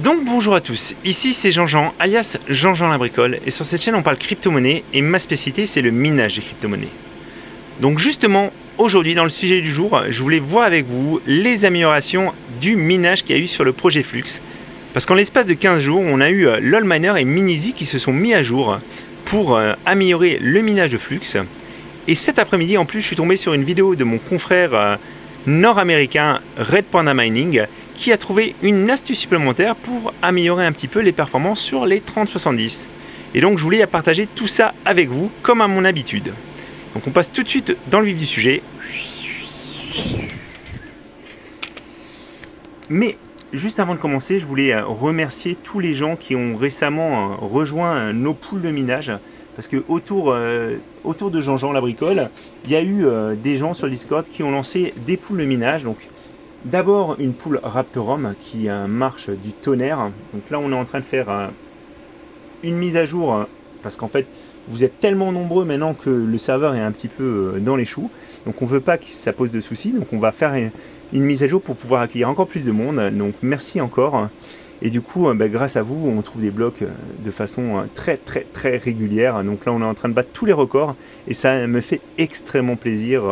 Donc bonjour à tous, ici c'est Jean-Jean, alias Jean-Jean la bricole, et sur cette chaîne on parle crypto-monnaie, et ma spécialité c'est le minage des crypto-monnaies. Donc justement, aujourd'hui dans le sujet du jour, je voulais voir avec vous les améliorations du minage qu'il y a eu sur le projet Flux. Parce qu'en l'espace de 15 jours, on a eu LolMiner et Minizy qui se sont mis à jour pour améliorer le minage de Flux. Et cet après-midi en plus, je suis tombé sur une vidéo de mon confrère nord-américain Red Panda Mining qui a trouvé une astuce supplémentaire pour améliorer un petit peu les performances sur les 3070. Et donc je voulais partager tout ça avec vous comme à mon habitude. Donc on passe tout de suite dans le vif du sujet. Mais juste avant de commencer, je voulais remercier tous les gens qui ont récemment rejoint nos poules de minage. Parce que autour de Jean-Jean la bricole, il y a eu des gens sur le Discord qui ont lancé des poules de minage. Donc d'abord une poule Raptorum qui marche du tonnerre. Donc là on est en train de faire une mise à jour parce qu'en fait vous êtes tellement nombreux maintenant que le serveur est un petit peu dans les choux. Donc on ne veut pas que ça pose de soucis. Donc on va faire une mise à jour pour pouvoir accueillir encore plus de monde. Donc merci encore. Et du coup, grâce à vous, on trouve des blocs de façon très régulière. Donc là, on est en train de battre tous les records. Et ça me fait extrêmement plaisir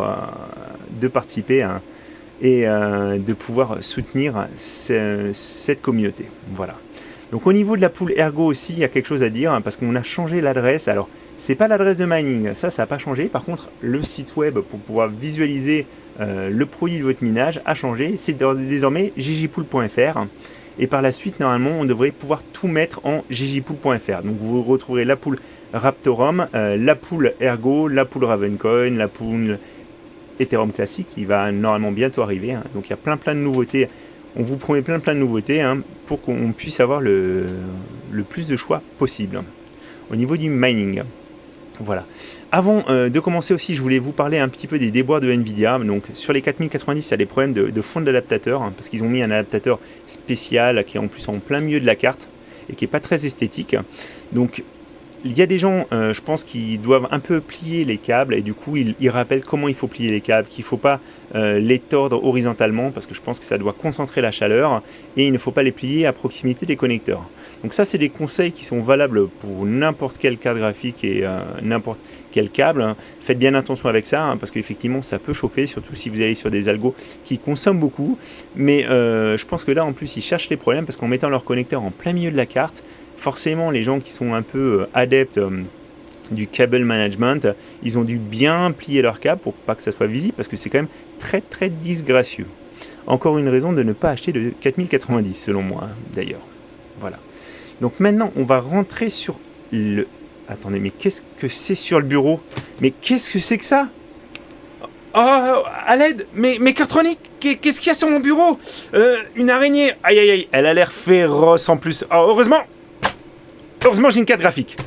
de participer et de pouvoir soutenir cette communauté. Voilà. Donc au niveau de la pool Ergo aussi, il y a quelque chose à dire, parce qu'on a changé l'adresse. Alors, c'est pas l'adresse de mining, ça n'a pas changé. Par contre, le site web pour pouvoir visualiser le produit de votre minage a changé. C'est désormais ggpool.fr. Et par la suite, normalement, on devrait pouvoir tout mettre en ggpool.fr. Donc vous retrouverez la pool Raptorum, la pool Ergo, la pool Ravencoin, la pool Ethereum classique qui va normalement bientôt arriver. Donc il y a plein de nouveautés. On vous promet plein de nouveautés pour qu'on puisse avoir le plus de choix possible au niveau du mining. Voilà. Avant de commencer aussi, je voulais vous parler un petit peu des déboires de Nvidia. Donc sur les 4090, il y a des problèmes de fond d'adaptateur, parce qu'ils ont mis un adaptateur spécial qui est en plus en plein milieu de la carte et qui n'est pas très esthétique. Donc il y a des gens, je pense, qui doivent un peu plier les câbles et du coup ils rappellent comment il faut plier les câbles, qu'il ne faut pas les tordre horizontalement parce que je pense que ça doit concentrer la chaleur et il ne faut pas les plier à proximité des connecteurs. Donc ça c'est des conseils qui sont valables pour n'importe quelle carte graphique et n'importe quel câble. Faites bien attention avec ça parce qu'effectivement ça peut chauffer, surtout si vous allez sur des algos qui consomment beaucoup. Mais je pense que là en plus ils cherchent les problèmes parce qu'en mettant leur connecteur en plein milieu de la carte, forcément les gens qui sont un peu adeptes du cable management, ils ont dû bien plier leur câble pour pas que ça soit visible parce que c'est quand même très disgracieux. Encore une raison de ne pas acheter de 4090 selon moi d'ailleurs. Voilà. Donc maintenant on va rentrer sur le... Attendez, mais qu'est-ce que c'est sur le bureau? Mais qu'est-ce que c'est que ça? Oh, à l'aide! Mais Cartronic, qu'est-ce qu'il y a sur mon bureau? Une araignée! Aïe, elle a l'air féroce en plus. Oh, heureusement j'ai une carte graphique.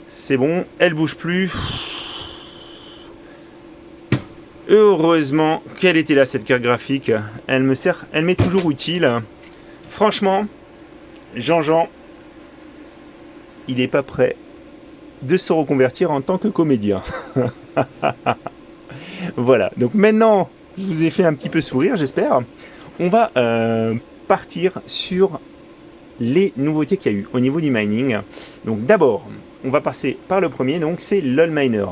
C'est bon, elle bouge plus. Heureusement qu'elle était là cette carte graphique. Elle m'est toujours utile. Franchement, Jean-Jean, il n'est pas prêt de se reconvertir en tant que comédien. Voilà, donc maintenant, je vous ai fait un petit peu sourire, j'espère. On va partir sur les nouveautés qu'il y a eu au niveau du mining. Donc d'abord, on va passer par le premier, donc c'est LolMiner.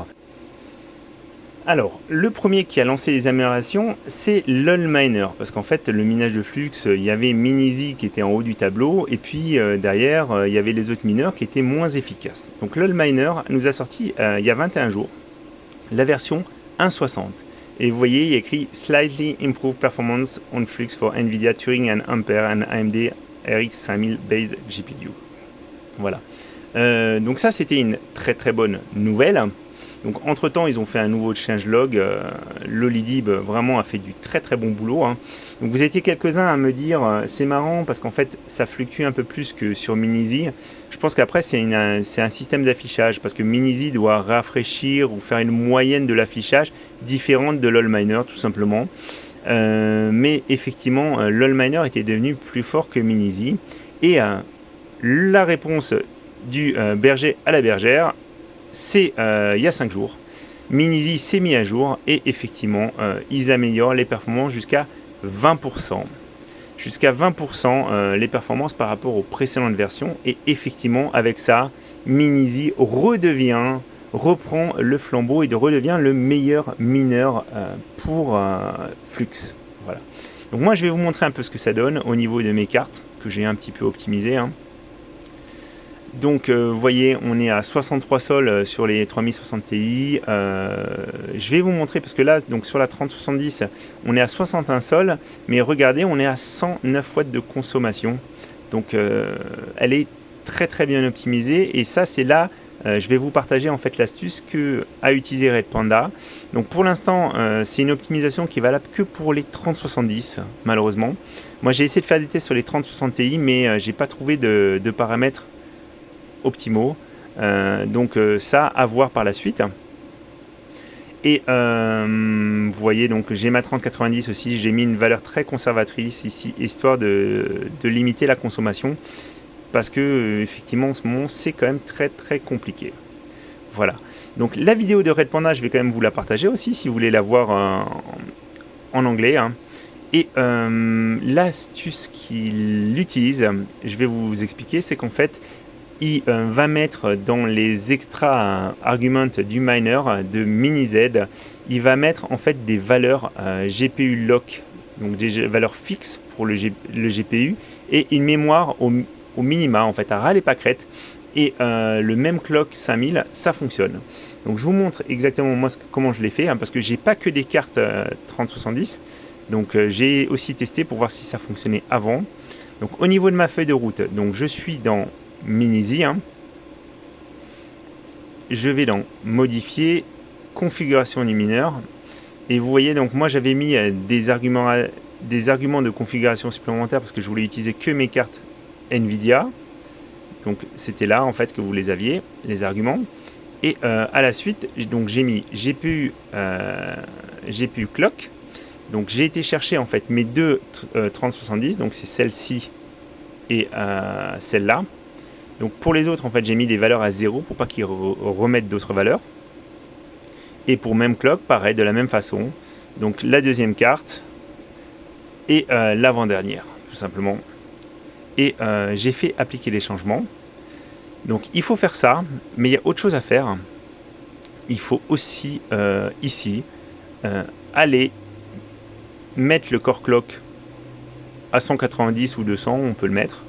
Alors, le premier qui a lancé les améliorations, c'est LolMiner, parce qu'en fait, le minage de flux, il y avait Minizy qui était en haut du tableau, et puis derrière, il y avait les autres mineurs qui étaient moins efficaces. Donc LolMiner nous a sorti, il y a 21 jours, la version 1.60. Et vous voyez, il y a écrit « Slightly improved performance on Flux for NVIDIA Turing and Ampere and AMD RX 5000 based GPU ». Voilà. Donc ça, c'était une très bonne nouvelle. Donc entre temps, ils ont fait un nouveau changelog. Lolidib vraiment a fait du très bon boulot. Donc vous étiez quelques-uns à me dire, c'est marrant parce qu'en fait, ça fluctue un peu plus que sur Minizy. Je pense qu'après, c'est un système d'affichage parce que Minizy doit rafraîchir ou faire une moyenne de l'affichage différente de LolMiner tout simplement. Mais effectivement, LolMiner était devenu plus fort que Minizy. Et la réponse du berger à la bergère, c'est il y a 5 jours. Minizy s'est mis à jour et effectivement, ils améliorent les performances jusqu'à 20%. jusqu'à 20% les performances par rapport aux précédentes versions. Et effectivement, avec ça, Minizy reprend le flambeau et redevient le meilleur mineur pour Flux. Voilà. Donc moi, je vais vous montrer un peu ce que ça donne au niveau de mes cartes, que j'ai un petit peu optimisées. Donc, vous voyez, on est à 63 sols sur les 3060 Ti. Je vais vous montrer, parce que là, donc sur la 3070, on est à 61 sols. Mais regardez, on est à 109 watts de consommation. Donc, elle est très très bien optimisée. Et ça, c'est là, je vais vous partager en fait l'astuce qu'a utilisé Red Panda. Donc, pour l'instant, c'est une optimisation qui est valable que pour les 3070, malheureusement. Moi, j'ai essayé de faire des tests sur les 3060 Ti, mais j'ai pas trouvé de paramètres optimaux, donc ça à voir par la suite. Et vous voyez, donc j'ai ma 3090 aussi, j'ai mis une valeur très conservatrice ici, histoire de limiter la consommation, parce que effectivement en ce moment c'est quand même très très compliqué. Voilà, donc la vidéo de Red Panda, je vais quand même vous la partager aussi si vous voulez la voir en anglais. Et l'astuce qu'il utilise, je vais vous expliquer, c'est qu'en fait il va mettre dans les extra arguments du miner de Miniz, il va mettre en fait des valeurs GPU lock, donc des valeurs fixes pour le GPU, et une mémoire au minima en fait à ras les pâquerettes, et le même clock 5000, ça fonctionne. Donc je vous montre exactement moi comment je l'ai fait, parce que j'ai pas que des cartes 3070, donc j'ai aussi testé pour voir si ça fonctionnait avant. Donc au niveau de ma feuille de route, donc je suis dans Minizy, je vais dans modifier, configuration du mineur, et vous voyez donc moi j'avais mis des arguments de configuration supplémentaires parce que je voulais utiliser que mes cartes Nvidia, donc c'était là en fait que vous les aviez, les arguments. Et à la suite, donc j'ai mis GPU clock, donc j'ai été chercher en fait mes deux 3070, donc c'est celle-ci et celle-là. Donc pour les autres, en fait, j'ai mis des valeurs à 0 pour pas qu'ils remettent d'autres valeurs. Et pour même clock, pareil, de la même façon. Donc la deuxième carte et l'avant-dernière, tout simplement. Et j'ai fait appliquer les changements. Donc il faut faire ça, mais il y a autre chose à faire. Il faut aussi, ici, aller mettre le core clock à 190 ou 200, on peut le mettre.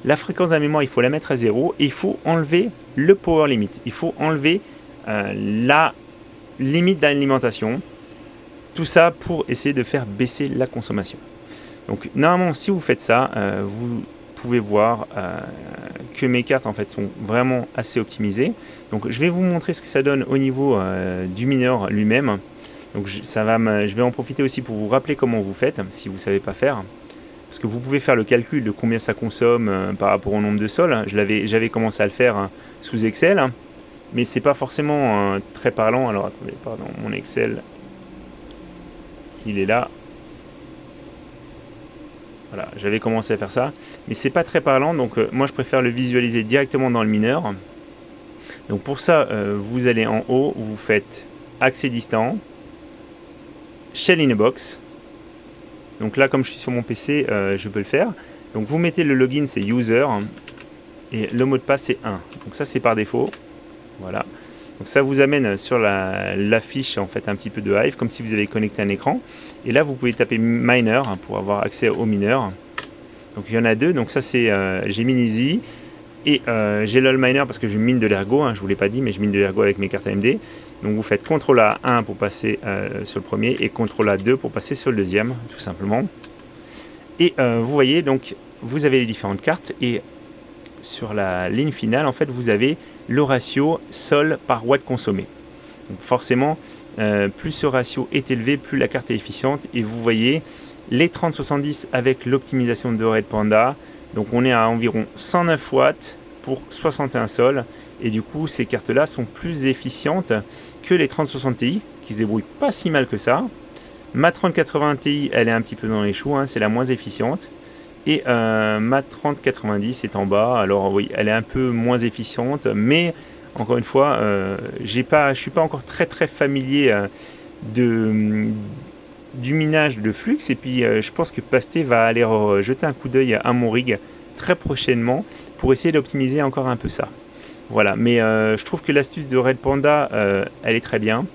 La fréquence de la mémoire, il faut la mettre à 0 et il faut enlever le power limit. Il faut enlever la limite d'alimentation. Tout ça pour essayer de faire baisser la consommation. Donc normalement, si vous faites ça, vous pouvez voir que mes cartes en fait sont vraiment assez optimisées. Donc je vais vous montrer ce que ça donne au niveau du mineur lui-même. Donc je vais en profiter aussi pour vous rappeler comment vous faites si vous ne savez pas faire. Parce que vous pouvez faire le calcul de combien ça consomme par rapport au nombre de sols. J'avais commencé à le faire sous Excel, mais c'est pas forcément très parlant. Alors attendez, pardon, mon Excel, il est là. Voilà, j'avais commencé à faire ça, mais c'est pas très parlant, donc moi je préfère le visualiser directement dans le mineur. Donc pour ça, vous allez en haut, vous faites accès distant, shell in a box. Donc là, comme je suis sur mon PC, je peux le faire. Donc vous mettez le login, c'est user, et le mot de passe, c'est 1. Donc ça, c'est par défaut. Voilà. Donc ça vous amène sur la fiche, en fait, un petit peu de Hive, comme si vous avez connecté un écran. Et là, vous pouvez taper miner pour avoir accès au mineur. Donc il y en a deux. Donc ça, c'est j'ai Minizy et j'ai LOL miner parce que je mine de l'ergo. Je ne vous l'ai pas dit, mais je mine de l'ergo avec mes cartes AMD. Donc vous faites CTRL A1 pour passer sur le premier et CTRL A2 pour passer sur le deuxième, tout simplement. Et vous voyez, donc vous avez les différentes cartes et sur la ligne finale, en fait, vous avez le ratio sol par watt consommé. Donc forcément, plus ce ratio est élevé, plus la carte est efficiente. Et vous voyez, les 3070 avec l'optimisation de Red Panda, donc on est à environ 109 watts pour 61 sols. Et du coup, ces cartes-là sont plus efficientes que les 3060 Ti, qui se débrouillent pas si mal que ça. Ma 3080 Ti, elle est un petit peu dans les choux, c'est la moins efficiente. Et ma 3090 est en bas, alors oui, elle est un peu moins efficiente, mais encore une fois, je suis pas encore très familier du minage de Flux. Et puis je pense que Pasté va aller jeter un coup d'œil à mon rig très prochainement pour essayer d'optimiser encore un peu ça. Voilà, mais je trouve que l'astuce de Red Panda, elle est très bien.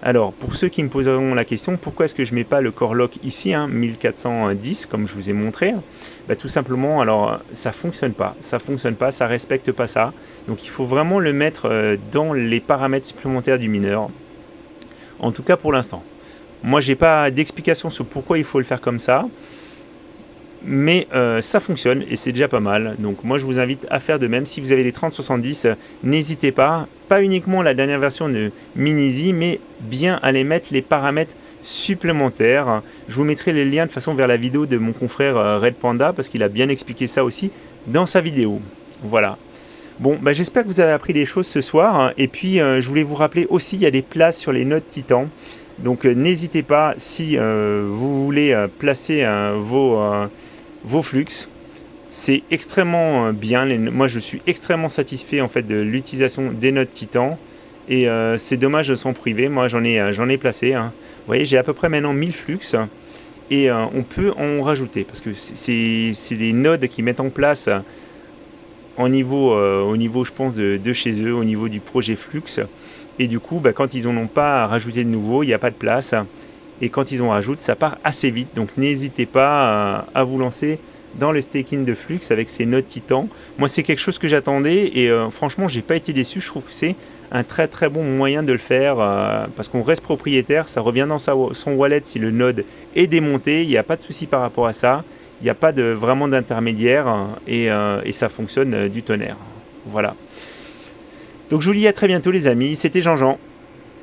Alors, pour ceux qui me poseront la question, pourquoi est-ce que je ne mets pas le core lock ici, 1410, comme je vous ai montré? Tout simplement, alors, ça fonctionne pas, ça respecte pas ça. Donc, il faut vraiment le mettre dans les paramètres supplémentaires du mineur. En tout cas, pour l'instant. Moi, j'ai pas d'explication sur pourquoi il faut le faire comme ça. Mais ça fonctionne et c'est déjà pas mal. Donc moi je vous invite à faire de même. Si vous avez des 3070, n'hésitez pas uniquement la dernière version de Minizy, mais bien aller mettre les paramètres supplémentaires. Je vous mettrai les liens de façon vers la vidéo de mon confrère Red Panda parce qu'il a bien expliqué ça aussi dans sa vidéo. Voilà. Bon, j'espère que vous avez appris des choses ce soir. Et puis je voulais vous rappeler aussi, il y a des places sur les notes Titan. Donc n'hésitez pas si vous voulez placer vos flux. C'est extrêmement bien. Moi, je suis extrêmement satisfait en fait de l'utilisation des notes Titan. Et c'est dommage de s'en priver. Moi, j'en ai placé. Vous voyez, j'ai à peu près maintenant 1000 flux. Et on peut en rajouter. Parce que c'est des nodes qui mettent en place au niveau, je pense, de chez eux, au niveau du projet Flux. Et du coup, quand ils n'en ont pas à rajouter de nouveau, il n'y a pas de place. Et quand ils en rajoutent, ça part assez vite. Donc n'hésitez pas à vous lancer dans le staking de Flux avec ces nodes Titan. Moi, c'est quelque chose que j'attendais et franchement, j'ai pas été déçu. Je trouve que c'est un très très bon moyen de le faire parce qu'on reste propriétaire. Ça revient dans son wallet si le node est démonté. Il n'y a pas de souci par rapport à ça. Il n'y a pas vraiment d'intermédiaire et ça fonctionne du tonnerre. Voilà. Donc je vous dis à très bientôt les amis. C'était Jean-Jean.